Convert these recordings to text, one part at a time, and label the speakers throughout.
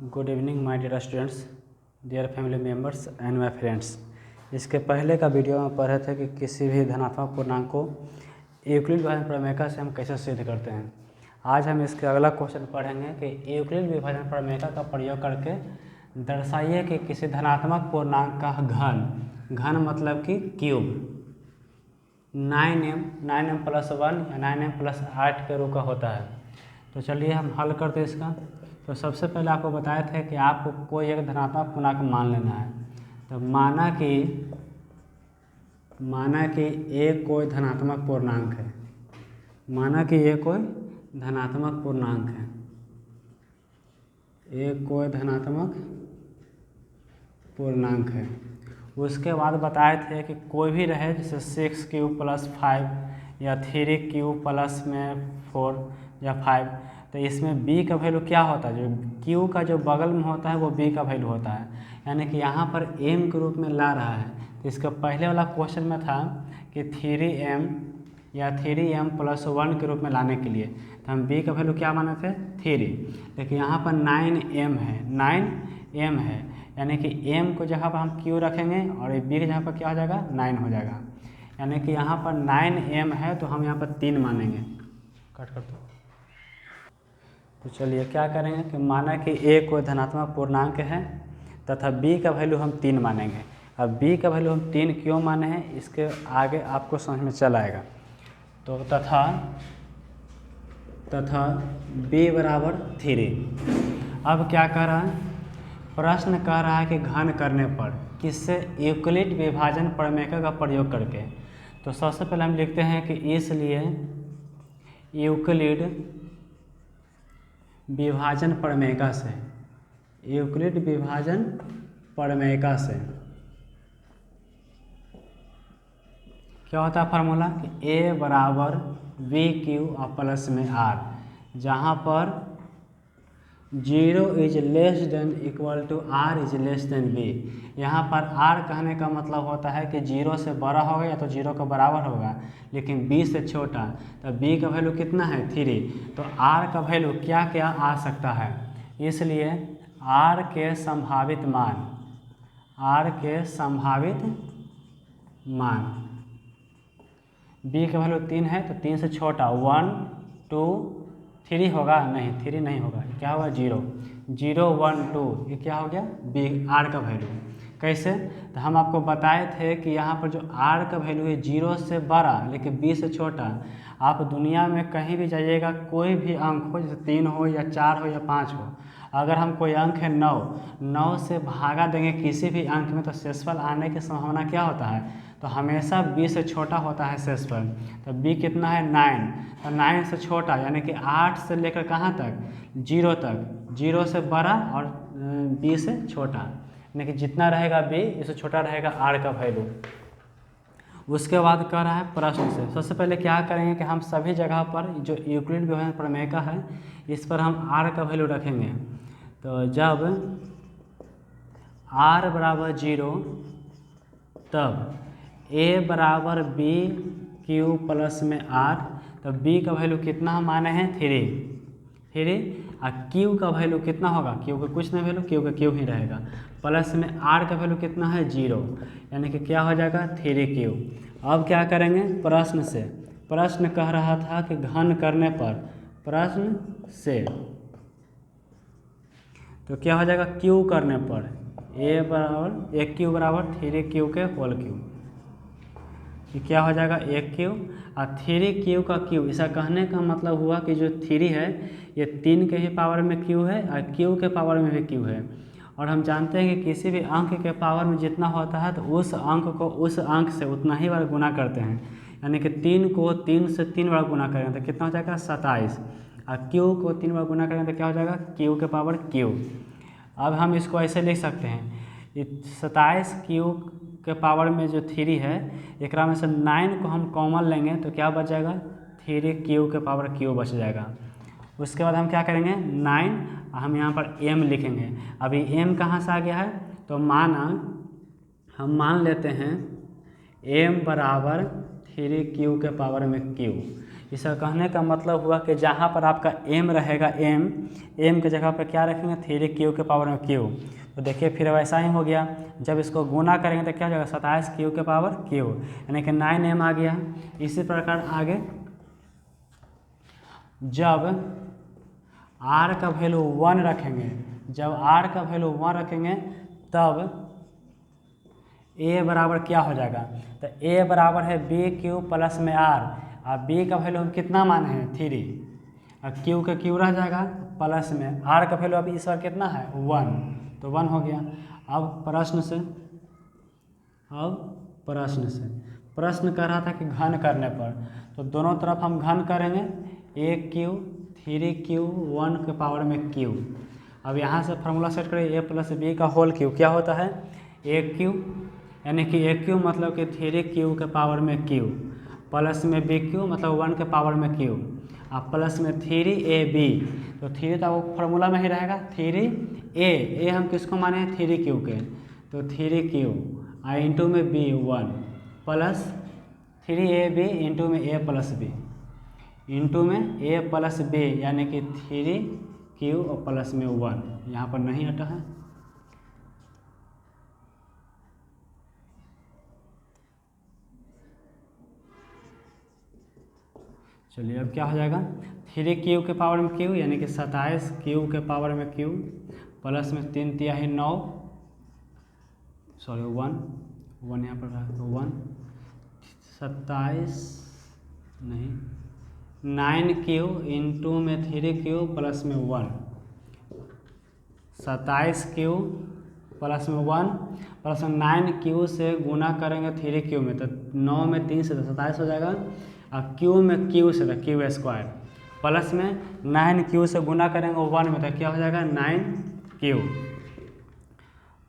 Speaker 1: Good evening my dear students, dear family members and my friends. इसके पहले का video में पढ़े थे कि किसी भी धनात्मक पूर्णांक को यूक्लिड विभाजन प्रमेय से हम कैसे सिद्ध करते हैं। आज हम इसके अगला क्वेश्चन पढ़ेंगे कि यूक्लिड विभाजन प्रमेय का प्रयोग करके दर्शाइए कि किसी धनात्मक पूर्णांक का घन मतलब कि क्यूब 9m + 1 या 9m + 8 के रूप का होता है। तो चलिए हम हल करते हैं इसका। तो सबसे पहले आपको बताए थे कि आपको कोई एक धनात्मक पूर्णांक मान लेना है। तो माना कि ए कोई धनात्मक पूर्णांक है, माना कि ये कोई धनात्मक पूर्णांक है, ए कोई धनात्मक पूर्णांक है। उसके बाद बताए थे कि कोई भी रहे जैसे 6 क्यूब + 5 या 3 क्यूब प्लस में 4 या 5, तो इसमें b का वैल्यू क्या होता है, जो q का जो बगल में होता है वो b का वैल्यू होता है, यानी कि यहाँ पर m के रूप में ला रहा है। तो इसका पहले वाला क्वेश्चन में था कि 3m या 3m + 1 के रूप में लाने के लिए तो हम b का वैल्यू क्या माने थे 3, लेकिन यहाँ पर 9m है, यानी कि m को जगह पर हम q रखेंगे और b की जगह पर क्या हो जाएगा 9 हो जाएगा, यानी कि यहाँ पर 9m है तो हम यहाँ पर 3 मानेंगे। कट कर दो। तो चलिए क्या करेंगे कि माना कि a कोई धनात्मक पूर्णांक है तथा b का वैल्यू हम 3 मानेंगे। अब b का वैल्यू हम 3 क्यों माने हैं इसके आगे आपको समझ में चल आएगा। तो तथा b = 3। अब क्या कह रहा है, प्रश्न कह रहा है कि घन करने पर किससे, यूक्लिड विभाजन प्रमेय का प्रयोग करके। तो सबसे पहले हम लिखते हैं कि इसलिए यूक्लिड विभाजन प्रमेय से, यूक्लिड विभाजन प्रमेय से क्या होता है फार्मूला कि a = v/q और प्लस में r, जहाँ पर 0 = r > v। यहाँ पर r कहने का मतलब होता है कि 0 से बड़ा होगा या तो 0 के बराबर होगा, लेकिन b से छोटा। तो b का वैल्यू कितना है 3, तो r का वैल्यू क्या क्या आ सकता है, इसलिए r के संभावित मान b का वैल्यू 3 है तो 3 से छोटा 1 2 3 होगा, नहीं 3 नहीं होगा, क्या होगा 0 0 1 2, ये क्या हो गया b r का वैल्यू। कैसे, तो हम आपको बताए थे कि यहाँ पर जो r का वैल्यू है 0 से बड़ा लेकिन b से छोटा। आप दुनिया में कहीं भी जाइएगा, कोई भी अंक हो, जैसे 3 हो या 4 हो या 5 हो, अगर हम कोई अंक है 9 से भागा देंगे किसी भी अंक में तो शेषफल आने की संभावना क्या होता है, तो हमेशा b से छोटा होता है शेषफल। तो b कितना है 9, तो 9 से छोटा यानी कि 8 से लेकर कहाँ तक 0 तक, 0 से बड़ा और b से छोटा, यानी कि जितना रहेगा b इससे छोटा रहेगा r का वैल्यू। उसके बाद कह रहा है प्रश्न से, सबसे पहले क्या करेंगे कि हम सभी जगह पर जो यूक्लिड विभाजन प्रमेय का है इस पर हम r का वैल्यू रखेंगे। तो जब r = 0 तब a = v/q प्लस में r, तो b का वैल्यू कितना हम माने हैं 3 और q का वैल्यू कितना होगा, q का कुछ नहीं वैल्यू, q का q ही रहेगा, प्लस में r का वैल्यू कितना है 0, यानी कि क्या हो जाएगा 3q। अब क्या करेंगे प्रश्न से, प्रश्न कह रहा था कि घन करने पर, प्रश्न से तो क्या हो जाएगा q करने पर a = 3q के होल क्यूब, ये क्या हो जाएगा 1q और 3q का q। ऐसा कहने का मतलब हुआ कि जो 3 है ये 3 के ही पावर में q है और q के पावर में भी q है, और हम जानते हैं कि किसी भी अंक के पावर में जितना होता है तो उस अंक को उस अंक से उतना ही बार गुना करते हैं, यानी कि 3 को 3 से 3 बार गुना करेंगे तो कितना हो जाएगा 27, और q को 3 बार गुना करेंगे तो क्या हो जाएगा q के पावर q। अब हम इसको ऐसे लिख सकते हैं, 27q के पावर में जो 3 है एक में से 9 को हम कॉमन लेंगे तो क्या बच जाएगा 3q के पावर q बच जाएगा। उसके बाद हम क्या करेंगे 9 हम यहाँ पर m लिखेंगे। अभी m कहाँ से आ गया है, तो हम मान लेते हैं m = 3q के पावर में q, इसका कहने का मतलब हुआ कि जहाँ पर आपका m रहेगा m के जगह पर क्या रखेंगे 3q के पावर में q। तो देखिए फिर वैसा ही हो गया, जब इसको गुना करेंगे तो क्या हो जाएगा 27q के पावर q, यानी कि 9m आ गया। इसी प्रकार आगे जब r का वैल्यू 1 रखेंगे, जब r का वैल्यू 1 रखेंगे तब a बराबर क्या हो जाएगा, तो a बराबर है bq प्लस में r, और b का वैल्यू हम कितना माने हैं 3, और q का q रह जाएगा प्लस में r का वैल्यू अभी इस बार कितना है 1, तो 1 हो गया। अब प्रश्न कर रहा था कि घन करने पर, तो दोनों तरफ हम घन करेंगे aq 3q 1 के पावर में q। अब यहाँ से फार्मूला सेट करें a प्लस b का होल क्यू क्या होता है aq, यानी कि aq मतलब कि 3q के पावर में q प्लस में bq मतलब 1 के पावर में q, और प्लस में 3ab, तो 3 तो वो फार्मूला में ही रहेगा 3a हम किसको माने हैं 3q के, तो 3q और इंटू में b 1 प्लस 3ab इंटू में a प्लस b इंटू में a प्लस b, यानी कि 3q और प्लस में 1, यहाँ पर नहीं हटा है। चलिए अब क्या हो जाएगा 3q के पावर में q, यानी कि 27q के पावर में q प्लस में 3 तिहाई 9, सॉरी 1 यहाँ पर रहा तो 1 27 नहीं 9q इंटू में 3q प्लस में 1, 27q प्लस में 1 प्लस में 9q से गुना करेंगे 3q में, तो 9 में 3 से तो 27 हो जाएगा, और q में q से तो q स्क्वायर प्लस में 9q से गुना करेंगे 1 में, तो क्या हो जाएगा 9q।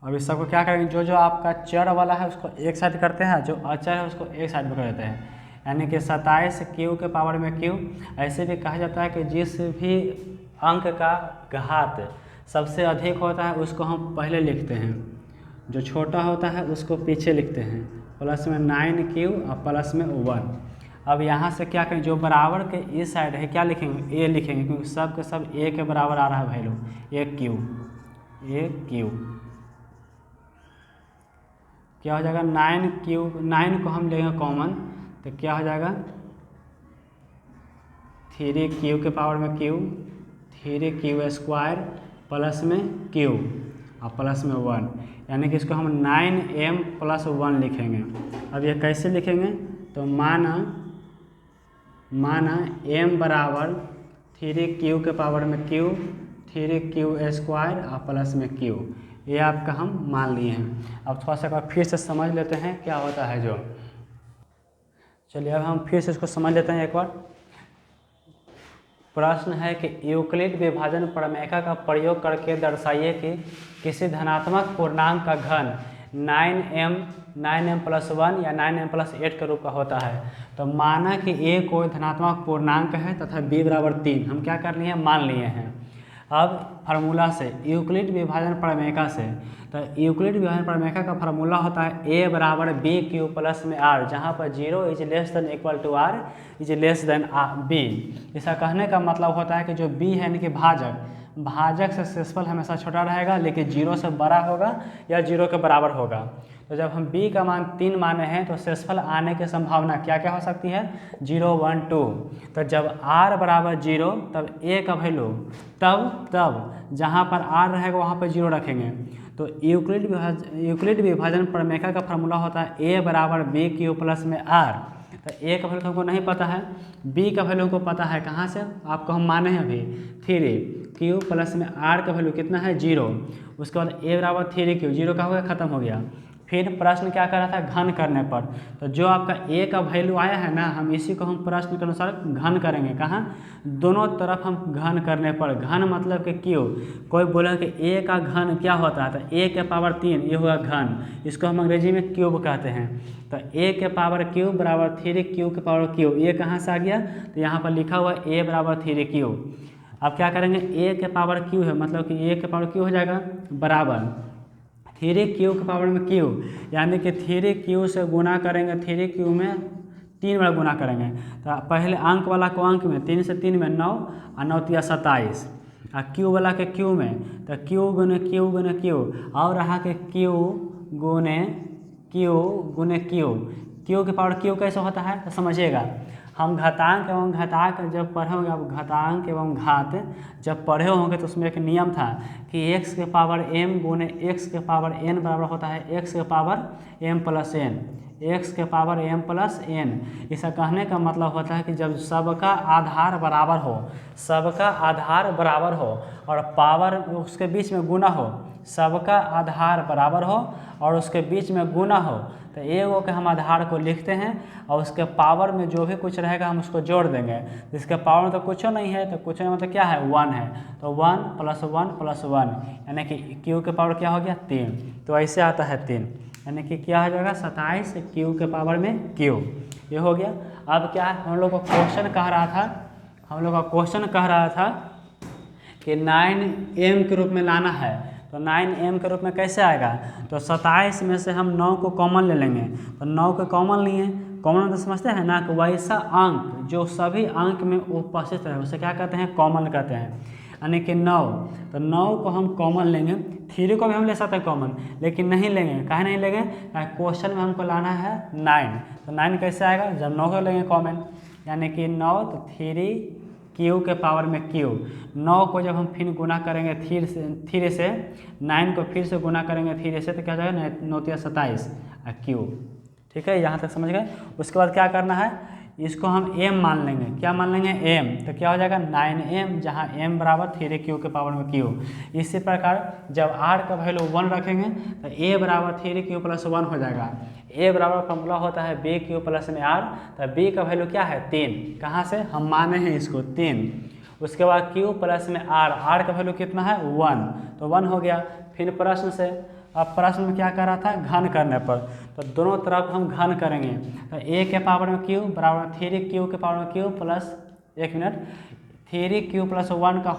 Speaker 1: अब इस सबको क्या करेंगे, जो जो आपका चर वाला है उसको एक साइड करते हैं, जो अचर है उसको एक साइड पर कर देते हैं, यानी कि 27q के पावर में q। ऐसे भी कहा जाता है कि जिस भी अंक का घात सबसे अधिक होता है उसको हम पहले लिखते हैं, जो छोटा होता है उसको पीछे लिखते हैं, प्लस में 9q और प्लस में 1। अब यहाँ से क्या करें, जो बराबर के इस साइड है क्या लिखेंगे a लिखेंगे, क्योंकि सब के सब a के बराबर आ रहा है वैल्यू, a q क्या हो जाएगा 9 को हम लेंगे कॉमन, तो क्या हो जाएगा 3q के पावर में q 3q स्क्वायर प्लस में q और प्लस में 1, यानी कि इसको हम 9m प्लस 1 लिखेंगे। अब ये कैसे लिखेंगे, तो माना m बराबर 3q के पावर में q 3q स्क्वायर और प्लस में q, ये आपका हम मान लिए हैं। अब थोड़ा सा फिर से समझ लेते हैं क्या होता है जो। चलिए अब हम फिर से इसको समझ लेते हैं एक बार। प्रश्न है कि यूक्लिड विभाजन प्रमेय का प्रयोग करके दर्शाइए कि किसी धनात्मक पूर्णांक का घन 9m प्लस 1 या 9m प्लस 8 के रूप का होता है। तो माना कि a कोई धनात्मक पूर्णांक है तथा b बराबर 3, हम क्या कर लिए हैं मान लिए हैं। अब फार्मूला से यूक्लिड विभाजन प्रमेय से, तो यूक्लिड विभाजन प्रमेय का फार्मूला होता है a बराबर बी क्यू प्लस में r, जहाँ पर 0 is less than equal to r is less than b। इसका कहने का मतलब होता है कि जो b है यानी कि भाजक से शेषफल हमेशा छोटा रहेगा, लेकिन 0 से बड़ा होगा या 0 के बराबर होगा। तो जब हम b का मान 3 माने हैं तो शेषफल आने की संभावना क्या क्या हो सकती है 0 1 2। तो जब r बराबर 0 तब a का वैल्यू तब जहाँ पर r रहेगा वहाँ पर 0 रखेंगे। तो यूक्लिड विभाजन प्रमेय का फार्मूला होता है a बराबर बी क्यू प्लस में r। तो a का वैल्यू हमको नहीं पता है, b का वैल्यू हमको पता है, कहाँ से आपको हम माने हैं अभी 3q प्लस में r का वैल्यू कितना है 0। उसके बाद a बराबर 3q, 0 का हो गया खत्म हो गया। फिर प्रश्न क्या कर रहा था घन करने पर, तो जो आपका a का वैल्यू आया है ना, हम इसी को हम प्रश्न के अनुसार घन करेंगे। कहाँ दोनों तरफ हम घन करने पर, घन मतलब कि क्यों कोई बोला कि a का घन क्या होता है, तो a के पावर 3 ये हुआ घन, इसको हम अंग्रेजी में क्यूब कहते हैं। तो a के पावर क्यूब बराबर 3q के पावर क्यूब, ये कहाँ से आ गया, तो यहाँ पर लिखा हुआ a बराबर 3q। अब क्या करेंगे a के पावर q है, मतलब कि a के पावर q हो जाएगा बराबर 3q के पावर में q, यानी कि 3q से गुना करेंगे 3q में 3 बार गुना करेंगे। तो पहले अंक वाला को अंक में 3 से 3 में 9 और 9 तिया 27 और क्यू वाला के क्यू में तो क्यू गुने क्यू गुने क्यू और रहा के क्यू गुने क्यू गुने क्यू। क्यू के पावर क्यू कैसे होता है तो समझिएगा। हम घातांक एवं घातांक जब पढ़े होंगे, अब घातांक एवं घात जब पढ़े होंगे तो उसमें एक नियम था कि x के पावर m गुने x के पावर n बराबर होता है x के power m plus n, x के पावर m प्लस n। ऐसा कहने का मतलब होता है कि जब सबका आधार बराबर हो, सबका आधार बराबर हो और पावर उसके बीच में गुना हो, सबका आधार बराबर हो और उसके बीच में गुना हो, तो एगो के हम आधार को लिखते हैं और उसके पावर में जो भी कुछ रहेगा हम उसको जोड़ देंगे। जिसके पावर में तो कुछ नहीं है तो कुछ नहीं मतलब क्या है 1 है, तो 1 + 1 + 1 यानी कि क्यू के पावर क्या हो गया 3। तो ऐसे आता है 3 यानी कि क्या हो जाएगा 27 क्यू के पावर में क्यू। ये हो गया। अब क्या है हम लोग को क्वेश्चन कह रहा था, कि 9m के रूप में लाना है। तो 9m के रूप में कैसे आएगा तो 27 में से हम 9 को कॉमन ले लेंगे। तो 9 को कॉमन लिए, कॉमन तो समझते हैं ना कि वैसा अंक जो सभी अंक में उपस्थित है उसे क्या कहते हैं कॉमन कहते हैं। यानी कि 9, तो 9 को हम कॉमन लेंगे। 3 को भी हम ले सकते हैं कॉमन, लेकिन नहीं लेंगे। काहे नहीं लेंगे, क्वेश्चन में हमको लाना है 9। तो 9 कैसे आएगा जब 9 को लेंगे कॉमन, यानी कि 9 तो 3 क्यू के पावर में क्यू। 9 को जब हम फिर गुना करेंगे 3 से 9 को फिर से गुना करेंगे 3 से तो क्या हो जाएगा 9 तिया 27 क्यू। ठीक है, यहाँ तक समझ गए। उसके बाद क्या करना है, इसको हम m मान लेंगे। क्या मान लेंगे m, तो क्या हो जाएगा 9m, जहाँ m बराबर 3q के पावर में q। इसी प्रकार जब r का वैल्यू 1 रखेंगे तो a बराबर 3q + 1 हो जाएगा। a बराबर फॉर्मूला होता है bq प्लस में r, तो b का वैल्यू क्या है 3। कहाँ से हम माने हैं इसको 3। उसके बाद q प्लस में r का वैल्यू कितना है 1, तो 1 हो गया। फिर प्रश्न से, अब प्रश्न में क्या कर रहा था घन करने पर, तो दोनों तरफ हम घन करेंगे। तो a के पावर में q बराबर 3q के पावर में q प्लस 3q + 1 का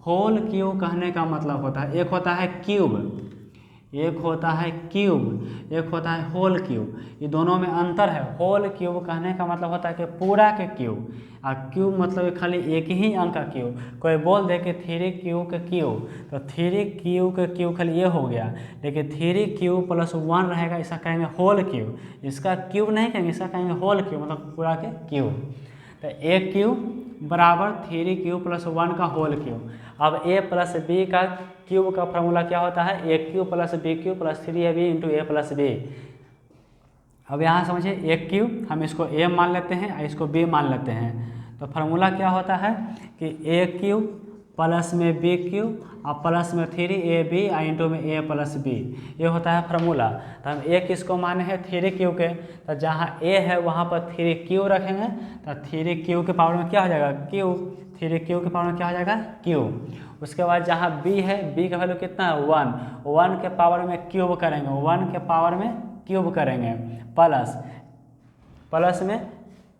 Speaker 1: होल क्यू कहने का मतलब होता है, एक होता है क्यूब, एक होता है क्यूब, एक होता है होल क्यूब। ये दोनों में अंतर है। होल क्यूब कहने का मतलब होता है कि पूरा के क्यूब, और क्यूब मतलब खाली एक ही अंक का क्यूब। कोई बोल दे कि 3q के क्यूब, तो 3q के क्यूब खाली ये हो गया, लेकिन 3q + 1 रहेगा, इसका कहेंगे होल क्यूब। इसका क्यूब नहीं कहेंगे, इसका कहेंगे होल क्यूब, मतलब पूरा के क्यूब। तो एक क्यूब बराबर 3q + 1 का होल क्यूब। अब a + b का क्यूब का फॉर्मूला क्या होता है, a³ + b³ + 3ab × a + b। अब यहाँ समझिए एक क्यूब हम इसको a मान लेते हैं और इसको b मान लेते हैं। तो फार्मूला क्या होता है कि a³ प्लस में b³ और प्लस में 3ab इंटू में a + b, ये होता है फार्मूला। तो हम a किसको माने हैं 3q के, तो जहाँ a है वहाँ पर 3q रखेंगे, तो 3q के पावर में क्या हो जाएगा q, 3q के पावर में क्या हो जाएगा q। उसके बाद जहाँ b है, b का वैल्यू कितना है 1 के पावर में क्यूब करेंगे, 1 के पावर में क्यूब करेंगे, प्लस में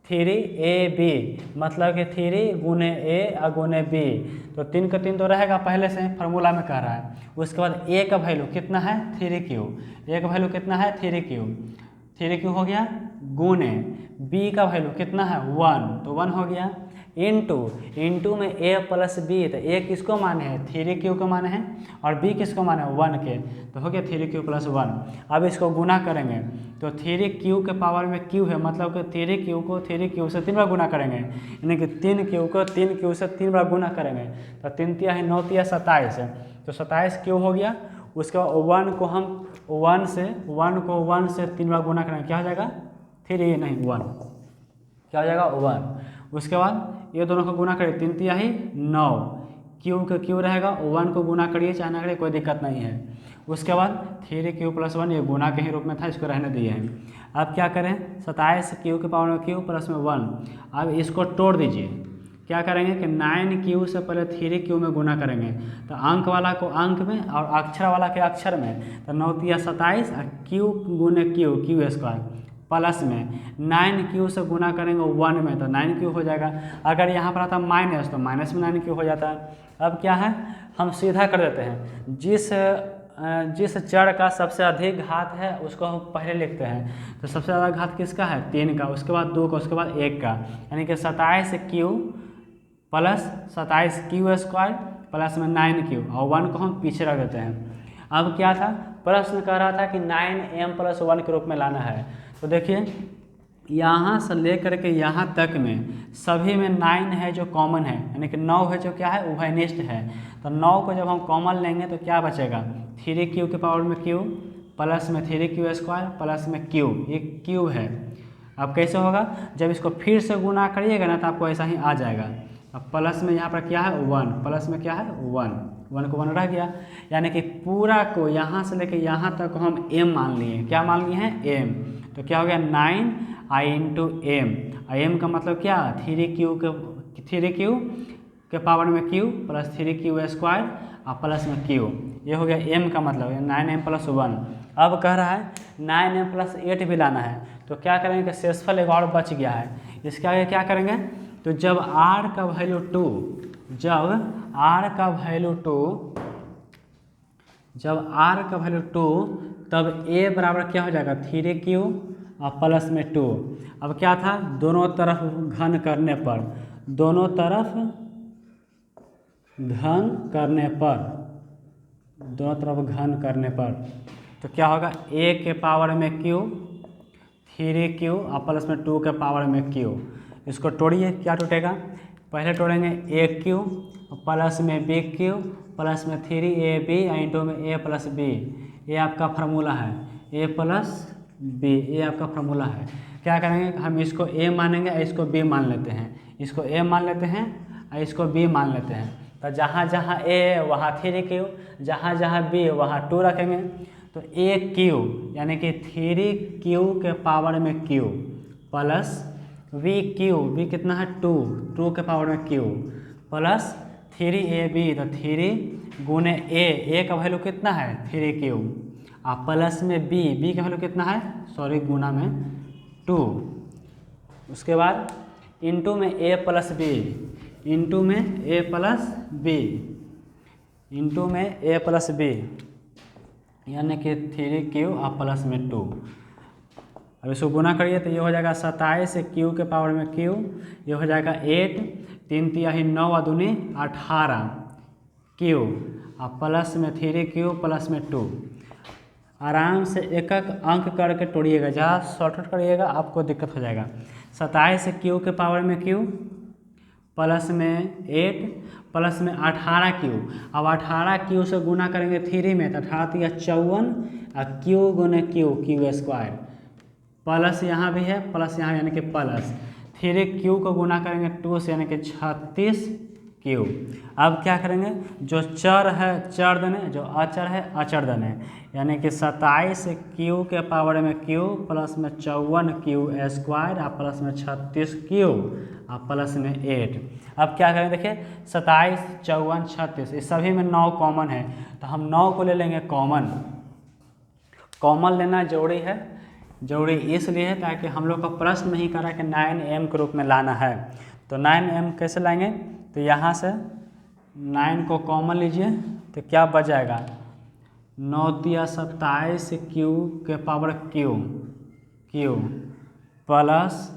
Speaker 1: 3ab, मतलब कि 3 गुने a और गुने b, तो 3 का 3 तो रहेगा पहले से फार्मूला में कह रहा है। उसके बाद a का वैल्यू कितना है 3q, a का वैल्यू कितना है 3q हो गया, गुने b का वैल्यू कितना है 1, तो 1 हो गया, इंटू में a + b, तो a किसको माने हैं 3q को माने हैं और b किसको माने हैं 1 के, तो हो गया 3q + 1। अब इसको गुना करेंगे तो 3q के पावर में q है, मतलब कि 3q को 3q से 3 बार गुना करेंगे, यानी कि 3q को 3q से 3 बार गुना करेंगे, तो 3 तिया है 9 तिया 27, तो 27q हो गया। उसके बाद 1 को हम 1 से 3 बार गुना करेंगे, क्या हो जाएगा 3 नहीं 1, क्या हो जाएगा 1। उसके बाद ये दोनों को गुना करिए, 3 तिया ही 9, क्यू का क्यू रहेगा, 1 को गुना करिए चाहे ना करिए कोई दिक्कत नहीं है। उसके बाद 3q + 1 ये गुना के ही रूप में था, इसको रहने दिए हैं। अब क्या करें 27q के पावर में q प्लस में 1, अब इसको तोड़ दीजिए। क्या करेंगे कि 9q से पहले 3q में गुना करेंगे, तो अंक वाला को अंक में और अक्षर वाला के अक्षर में, तो 9 तिया 27 और q गुने q² प्लस में 9q से गुना करेंगे 1 में, तो 9q हो जाएगा। अगर यहाँ पर आता माइनस तो माइनस में 9q हो जाता है। अब क्या है हम सीधा कर देते हैं, जिस जिस चर का सबसे अधिक घात है उसको हम पहले लिखते हैं। तो सबसे ज़्यादा घात किसका है? 3 का, उसके बाद 2 का, उसके बाद 1 का, यानी कि 27Q plus 27Q square plus में 9Q और 1 को हम पीछे रख देते हैं। अब क्या था, प्रश्न कह रहा था कि 9m + 1 के रूप में लाना है। तो देखिए यहाँ से लेकर के यहाँ तक में सभी में 9 है जो कॉमन है, यानी कि 9 है जो क्या है, उभयनिष्ठ है। तो 9 को जब हम कॉमन लेंगे तो क्या बचेगा, 3Q के पावर में Q प्लस में 3Q स्क्वायर प्लस में Q, ये Q है। अब कैसे होगा, जब इसको फिर से गुना करिएगा ना तो आपको ऐसा ही आ जाएगा। अब प्लस में यहाँ पर क्या है 1, प्लस में क्या है 1 को 1 रह गया, यानी कि पूरा को यहाँ से लेके यहाँ तक हम m मान लिए। क्या मान लिए हैं? m। तो क्या हो गया 9i × m, m का मतलब क्या, 3Q के पावर में Q प्लस 3Q स्क्वायर और प्लस में Q, ये हो गया m का मतलब 9m + 1। अब कह रहा है 9m + 8 भी लाना है। तो क्या करेंगे कि शेषफल एक और बच गया है, इसके आगे क्या करेंगे, तो जब r का वैल्यू 2, जब r का वैल्यू 2 तब a बराबर क्या हो जाएगा, 3Q और प्लस में 2। अब क्या था, दोनों तरफ घन करने पर तो क्या होगा, a के पावर में Q 3Q और प्लस में 2 के पावर में Q। इसको तोड़िए, क्या टूटेगा, पहले तोड़ेंगे AQ प्लस में BQ प्लस में 3AB इंटू में A + B, ये आपका फार्मूला है, A + B, ये आपका फार्मूला है। क्या करेंगे, हम इसको A मानेंगे, इसको B मान लेते हैं, इसको A मान लेते हैं और इसको B मान लेते हैं। तो जहाँ जहाँ A है वहाँ 3Q, जहाँ जहाँ B वहाँ 2 रखेंगे। तो AQ यानी कि 3Q के पावर में Q प्लस V कितना है 2 के पावर में Q प्लस 3AB, तो 3 गुने A का वैल्यू कितना है 3Q और प्लस में B का वैल्यू कितना है, सॉरी गुना में 2, उसके बाद इंटू में A + B, यानी कि 3Q और प्लस में 2। अब इसको गुना करिए तो ये हो जाएगा 27Q के पावर में Q, ये हो जाएगा 8, 3 × 9 और 2 = 18Q और प्लस में 3Q प्लस में 2। आराम से एक एक अंक करके तोड़िएगा, जहाँ शॉर्टकट करिएगा आपको दिक्कत हो जाएगा। 27Q के पावर में Q प्लस में 8 प्लस में 18Q, अब 18Q से गुना करेंगे 3 में तो 18 × 54 और Q गुने Q स्क्वायर, प्लस यहाँ भी है प्लस यहाँ यानी कि प्लस 3Q को गुना करेंगे 2 से यानी कि 36Q। अब क्या करेंगे, जो चर है चर देने, जो अचर है अचर देने, यानी कि 27Q के पावर में Q प्लस में 54Q स्क्वायर और प्लस में 36Q और प्लस में 8। अब क्या करेंगे, देखिए 27, 54, 36 इस सभी में 9 कॉमन है, तो हम 9 को ले लेंगे कॉमन लेना जरूरी है, जरूरी इसलिए है ताकि हम लोग का प्रश्न नहीं करा कि 9m के रूप में लाना है। तो 9m कैसे लाएंगे, तो यहाँ से 9 को कॉमन लीजिए तो क्या बच जाएगा, 9 × 27Q के power Q plus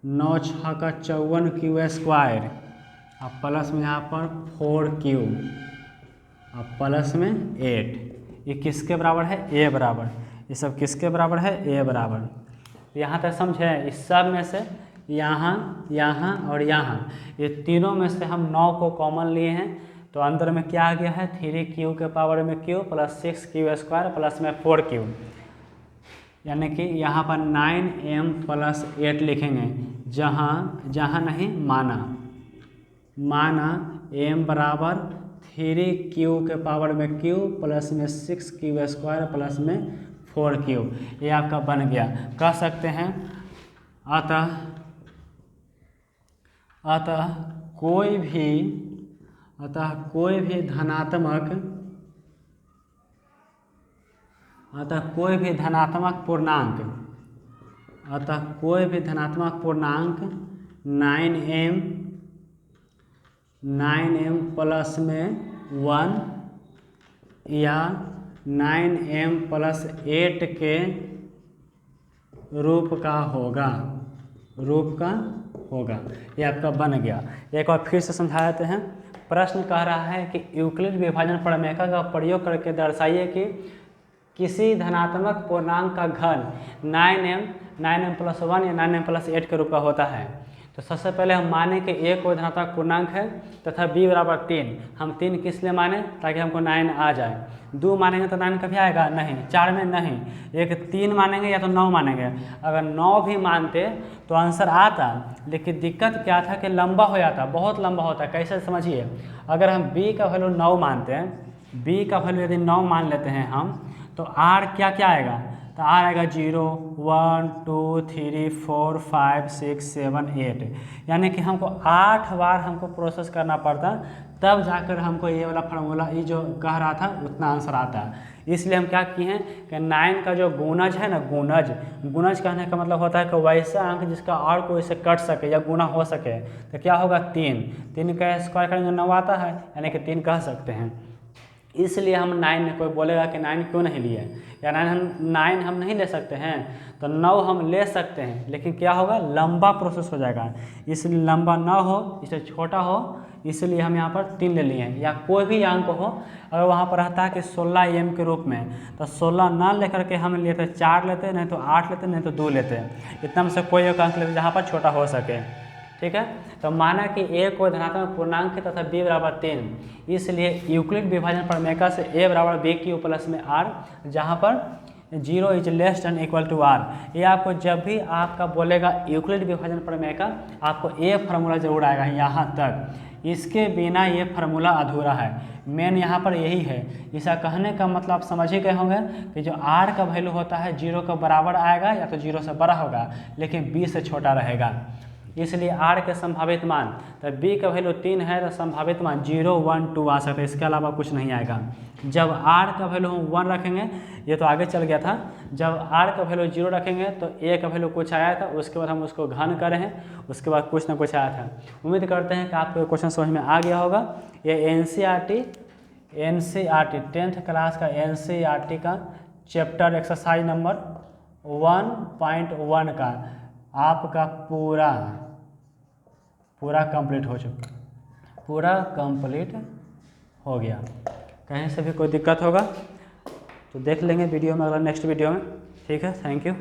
Speaker 1: 9 × 6 = 54Q square और प्लस में यहाँ पर 4Q और प्लस में 8, ये किसके बराबर है, A बराबर, ये सब किसके बराबर है, A बराबर। यहाँ तक समझे, इस सब में से यहाँ और यहाँ ये तीनों में से हम 9 को कॉमन लिए हैं, तो अंदर में क्या आ गया है 3Q के पावर में Q plus 6Q square plus में 4Q, यानी कि यहाँ पर 9m + 8 लिखेंगे, जहाँ नहीं माना m बराबर 3Q के पावर में Q प्लस में 6Q स्क्वायर प्लस में 4Q, ये आपका बन गया। कह सकते हैं अतः कोई भी धनात्मक पूर्णांक 9m प्लस में 1 या 9m+8 के रूप का होगा, ये आपका बन गया। एक बार फिर से समझा देते हैं। प्रश्न कह रहा है कि यूक्लिड विभाजन प्रमेय का प्रयोग करके दर्शाइए कि किसी धनात्मक पूर्णांक का घन 9m+1 या 9m+8 के रूप का होता है। तो सबसे पहले हम माने कि a कोई धनात्मक पूर्णांक है तथा b बराबर 3। हम 3 किस लिए माने? ताकि हमको 9 आ जाए। 2 मानेंगे तो 9 कभी आएगा नहीं, 4 में नहीं, एक 3 मानेंगे या तो 9 मानेंगे। अगर 9 भी मानते तो आंसर आता, लेकिन दिक्कत क्या था कि लंबा हो जाता, बहुत लंबा होता है। कैसे समझिए, अगर हम b का वैल्यू 9 मानते हैं, b का वैल्यू यदि 9 मान लेते हैं हम, तो r क्या क्या आएगा? तो r आएगा 0 1 2 3 4 5 6 7 8, यानी कि हमको 8 बार हमको प्रोसेस करना पड़ता, तब जाकर हमको ये वाला फार्मूला, ये जो कह रहा था उतना आंसर आता है। इसलिए हम क्या किए हैं कि 9 का जो गुणज है ना, गुणज कहने का मतलब होता है कि वैसा अंक जिसका और कोई से कट सके या गुना हो सके। तो क्या होगा? 3 का स्क्वायर करेंगे 9 आता है, यानी कि 3 कह सकते हैं। इसलिए हम 9, कोई बोलेगा कि 9 क्यों नहीं लिए, या 9 हम नहीं ले सकते हैं, तो 9 हम ले सकते हैं, लेकिन क्या होगा? लंबा प्रोसेस हो जाएगा। इसलिए लंबा ना हो, इससे छोटा हो, इसलिए हम यहाँ पर 3 ले लिए हैं। या कोई भी अंक हो, अगर वहाँ पर रहता है कि 16m के रूप में, तो 16 ना लेकर के हम लेते 4 लेते, नहीं तो 8 लेते, नहीं तो 2 लेते। इतना में से कोई एक अंक लेते जहाँ पर छोटा हो सके। ठीक है, तो माना कि a कोई धनात्मक पूर्णांक है तथा b बराबर 3, इसलिए यूक्लिड विभाजन प्रमेय से a बराबर b³ प्लस में r, जहाँ पर 0 is less than equal to r। ये आपको जब भी आपका बोलेगा यूक्लिड विभाजन प्रमेय का, आपको ये फार्मूला जरूर आएगा यहाँ तक। इसके बिना ये फार्मूला अधूरा है। मेन यहाँ पर यही है। इसका कहने का मतलब आप समझ ही गए होंगे कि जो r का वैल्यू होता है 0 के बराबर आएगा या तो 0 से बड़ा होगा, लेकिन b से छोटा रहेगा। इसलिए r के संभावित मान, तो b का वैल्यू 3 है तो संभावित मान 0 1 2 आ सकता है, इसके अलावा कुछ नहीं आएगा। जब r का वैल्यू हम 1 रखेंगे, ये तो आगे चल गया था, जब r का वैल्यू 0 रखेंगे तो a का वैल्यू कुछ आया था, उसके बाद हम उसको घन करे हैं, उसके बाद कुछ ना कुछ आया था। उम्मीद करते हैं कि आपको क्वेश्चन समझ में आ गया होगा। ये NCERT 10th क्लास का NCERT का चैप्टर एक्सरसाइज नंबर 1.1 का आपका पूरा कंप्लीट हो चुका, पूरा कंप्लीट हो गया। कहीं से भी कोई दिक्कत होगा तो देख लेंगे वीडियो में, अगला नेक्स्ट वीडियो में। ठीक है, थैंक यू।